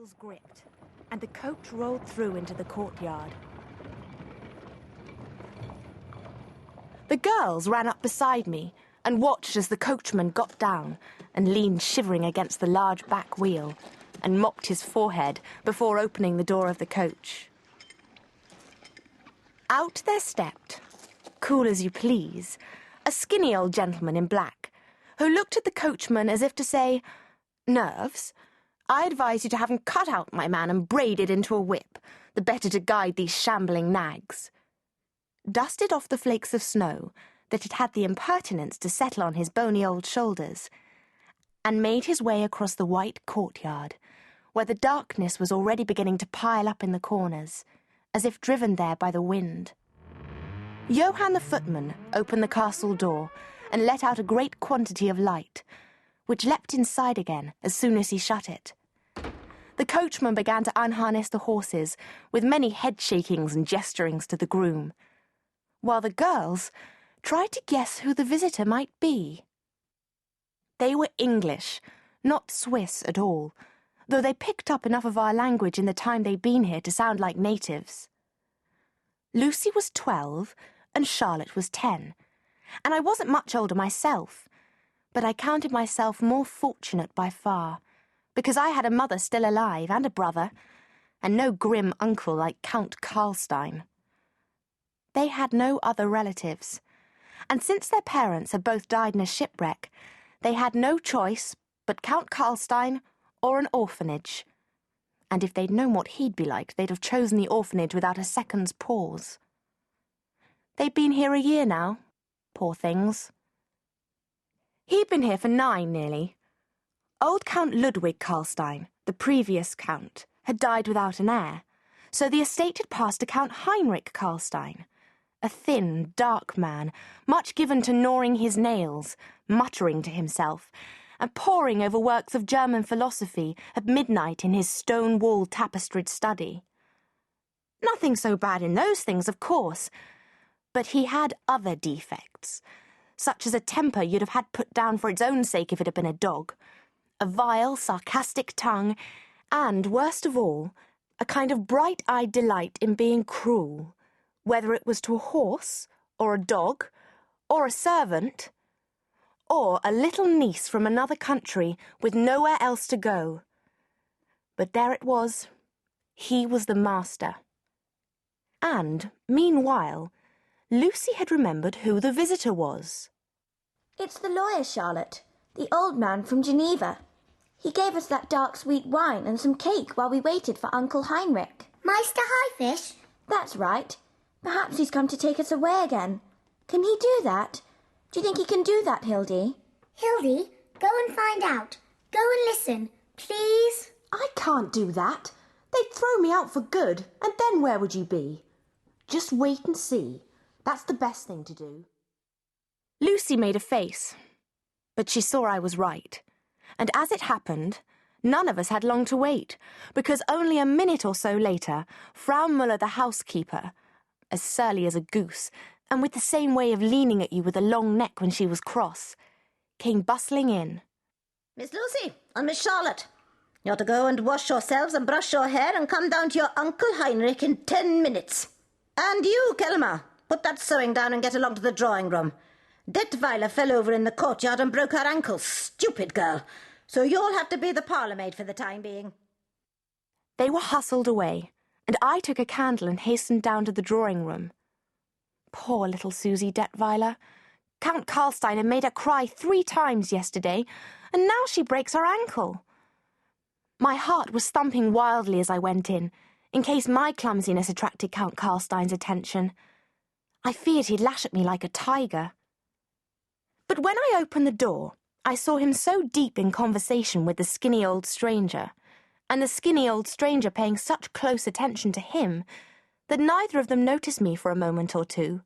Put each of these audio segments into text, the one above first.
wheels gripped, and the coach rolled through into the courtyard. The girls ran up beside me and watched as the coachman got down and leaned shivering against the large back wheel and mopped his forehead before opening the door of the coach. Out there stepped, cool as you please, a skinny old gentleman in black, who looked at the coachman as if to say, "Nerves? I advise you to have him cut out, my man, and braided into a whip, the better to guide these shambling nags." Dusted off the flakes of snow that had had the impertinence to settle on his bony old shoulders, and made his way across the white courtyard, where the darkness was already beginning to pile up in the corners, as if driven there by the wind. Johann the footman opened the castle door and let out a great quantity of light, which leapt inside again as soon as he shut it. The coachman began to unharness the horses, with many head-shakings and gesturings to the groom, while the girls tried to guess who the visitor might be. They were English, not Swiss at all, though they picked up enough of our language in the time they'd been here to sound like natives. Lucy was 12 and Charlotte was 10, and I wasn't much older myself, but I counted myself more fortunate by far, because I had a mother still alive and a brother, and no grim uncle like Count Karlstein. They had no other relatives, and since their parents had both died in a shipwreck, they had no choice but Count Karlstein or an orphanage. And if they'd known what he'd be like, they'd have chosen the orphanage without a second's pause. They'd been here a year now, poor things. He'd been here for 9 nearly. Old Count Ludwig Karlstein, the previous count, had died without an heir, so the estate had passed to Count Heinrich Karlstein, a thin, dark man, much given to gnawing his nails, muttering to himself, and poring over works of German philosophy at midnight in his stone-wall tapestried study. Nothing so bad in those things, of course, but he had other defects, such as a temper you'd have had put down for its own sake if it had been a dog, a vile, sarcastic tongue, and, worst of all, a kind of bright-eyed delight in being cruel, whether it was to a horse, or a dog, or a servant, or a little niece from another country with nowhere else to go. But there it was. He was the master. And, meanwhile, Lucy had remembered who the visitor was. "It's the lawyer, Charlotte, the old man from Geneva. He gave us that dark sweet wine and some cake while we waited for Uncle Heinrich." Meister Highfish? "That's right. Perhaps he's come to take us away again. Can he do that? Do you think he can do that, Hildy?" Hildy, go and find out. Go and listen, please. "I can't do that. They'd throw me out for good, and then where would you be? Just wait and see. That's the best thing to do." Lucy made a face, but she saw I was right, and as it happened, none of us had long to wait, because only a minute or so later, Frau Müller the housekeeper, as surly as a goose, and with the same way of leaning at you with a long neck when she was cross, came bustling in. "Miss Lucy and Miss Charlotte, you're to go and wash yourselves and brush your hair and come down to your Uncle Heinrich in 10 minutes. And you, Kelma, put that sewing down and get along to the drawing-room. Detweiler fell over in the courtyard and broke her ankle, stupid girl, so you'll have to be the parlour-maid for the time being." They were hustled away, and I took a candle and hastened down to the drawing-room. Poor little Susie Detweiler. Count Karlstein had made her cry 3 times yesterday, and now she breaks her ankle. My heart was thumping wildly as I went in case my clumsiness attracted Count Karlstein's attention. I feared he'd lash at me like a tiger. But when I opened the door, I saw him so deep in conversation with the skinny old stranger, and the skinny old stranger paying such close attention to him, that neither of them noticed me for a moment or two.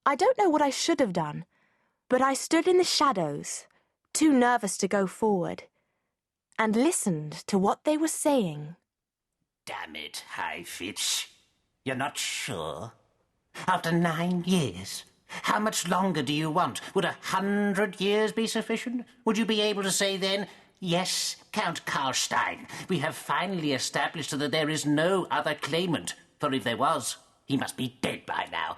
I don't know what I should have done, but I stood in the shadows, too nervous to go forward, and listened to what they were saying. "Damn it, Highfish. You're not sure? After 9 years? How much longer do you want? Would 100 years be sufficient? Would you be able to say then, Yes, Count Karlstein, we have finally established that there is no other claimant, for if there was, he must be dead by now.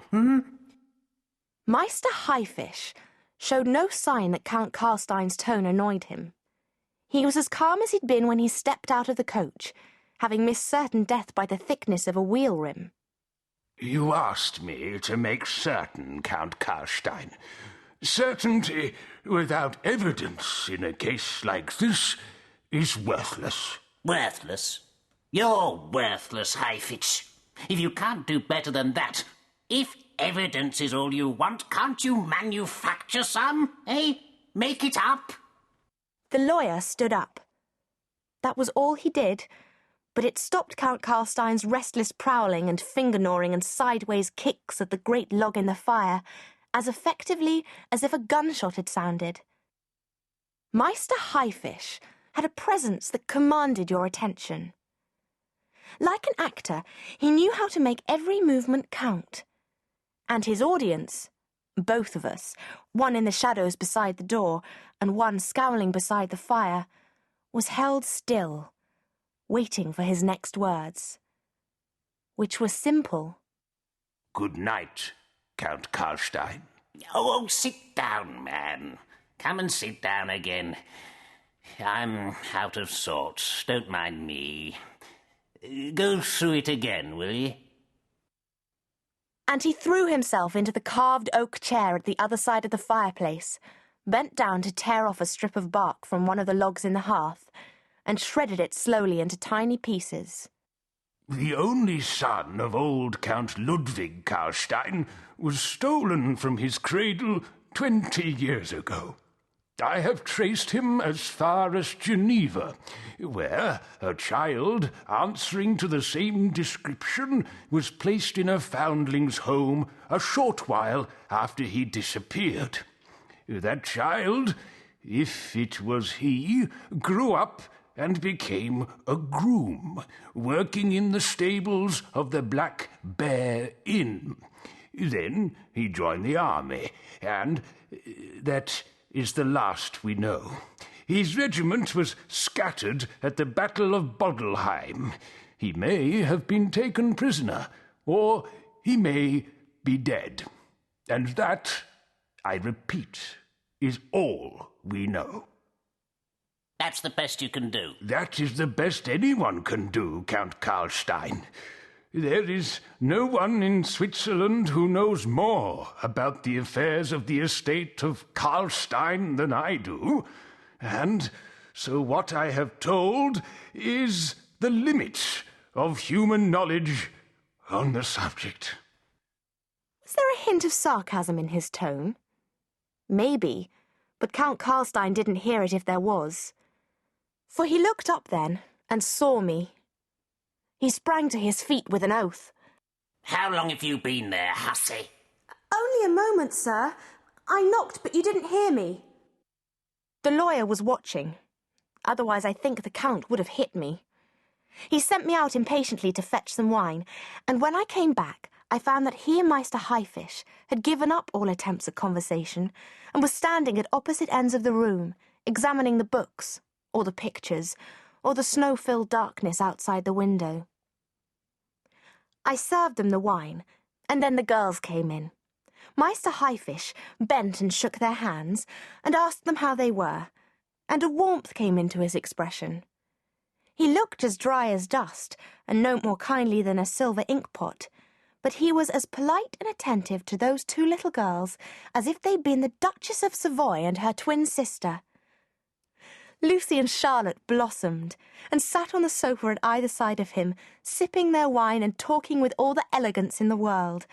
Meister Highfish showed no sign that Count Karlstein's tone annoyed him. He was as calm as he'd been when he stepped out of the coach, having missed certain death by the thickness of a wheel rim. You asked me to make certain, Count Karlstein. Certainty without evidence in a case like this is worthless. Worthless? You're worthless, Highfish. If you can't do better than that, if evidence is all you want, can't you manufacture some, eh? Make it up? The lawyer stood up. That was all he did, but it stopped Count Karlstein's restless prowling and finger-gnawing and sideways kicks at the great log in the fire as effectively as if a gunshot had sounded. Meister Highfish had a presence that commanded your attention. Like an actor, he knew how to make every movement count. And his audience, both of us, one in the shadows beside the door and one scowling beside the fire, was held still, waiting for his next words, which were simple. Good night, Count Karlstein. Oh, sit down, man. Come and sit down again. I'm out of sorts. Don't mind me. Go through it again, will you? And he threw himself into the carved oak chair at the other side of the fireplace, bent down to tear off a strip of bark from one of the logs in the hearth, and shredded it slowly into tiny pieces. The only son of old Count Ludwig Karlstein was stolen from his cradle 20 years ago. I have traced him as far as Geneva, where a child answering to the same description was placed in a foundling's home a short while after he disappeared. That child, if it was he, grew up and became a groom, working in the stables of the Black Bear Inn. Then he joined the army, and that is the last we know. His regiment was scattered at the Battle of Bodelheim. He may have been taken prisoner, or he may be dead. And that, I repeat, is all we know. That's the best you can do. That is the best anyone can do, Count Karlstein. There is no one in Switzerland who knows more about the affairs of the estate of Karlstein than I do, and so what I have told is the limit of human knowledge on the subject. Was there a hint of sarcasm in his tone? Maybe, but Count Karlstein didn't hear it if there was. For he looked up then and saw me. He sprang to his feet with an oath. How long have you been there, hussy? Only a moment, sir. I knocked, but you didn't hear me. The lawyer was watching. Otherwise, I think the Count would have hit me. He sent me out impatiently to fetch some wine, and when I came back, I found that he and Meister Highfish had given up all attempts at conversation and was standing at opposite ends of the room, examining the books, or the pictures, or the snow-filled darkness outside the window. I served them the wine, and then the girls came in. Meister Highfish bent and shook their hands, and asked them how they were, and a warmth came into his expression. He looked as dry as dust, and no more kindly than a silver ink-pot, but he was as polite and attentive to those two little girls as if they'd been the Duchess of Savoy and her twin sister. Lucy and Charlotte blossomed, and sat on the sofa at either side of him, sipping their wine and talking with all the elegance in the world,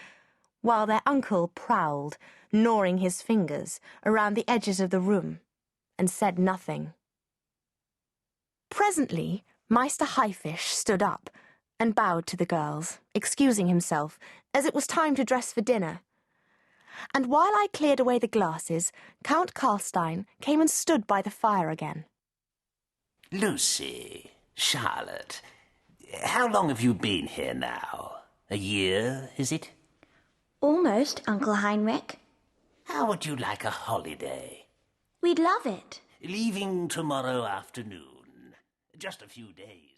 while their uncle prowled, gnawing his fingers, around the edges of the room, and said nothing. Presently, Meister Highfish stood up, and bowed to the girls, excusing himself, as it was time to dress for dinner. And while I cleared away the glasses, Count Karlstein came and stood by the fire again. Lucy, Charlotte, how long have you been here now? A year, is it? Almost, Uncle Heinrich. How would you like a holiday? We'd love it. Leaving tomorrow afternoon. Just a few days.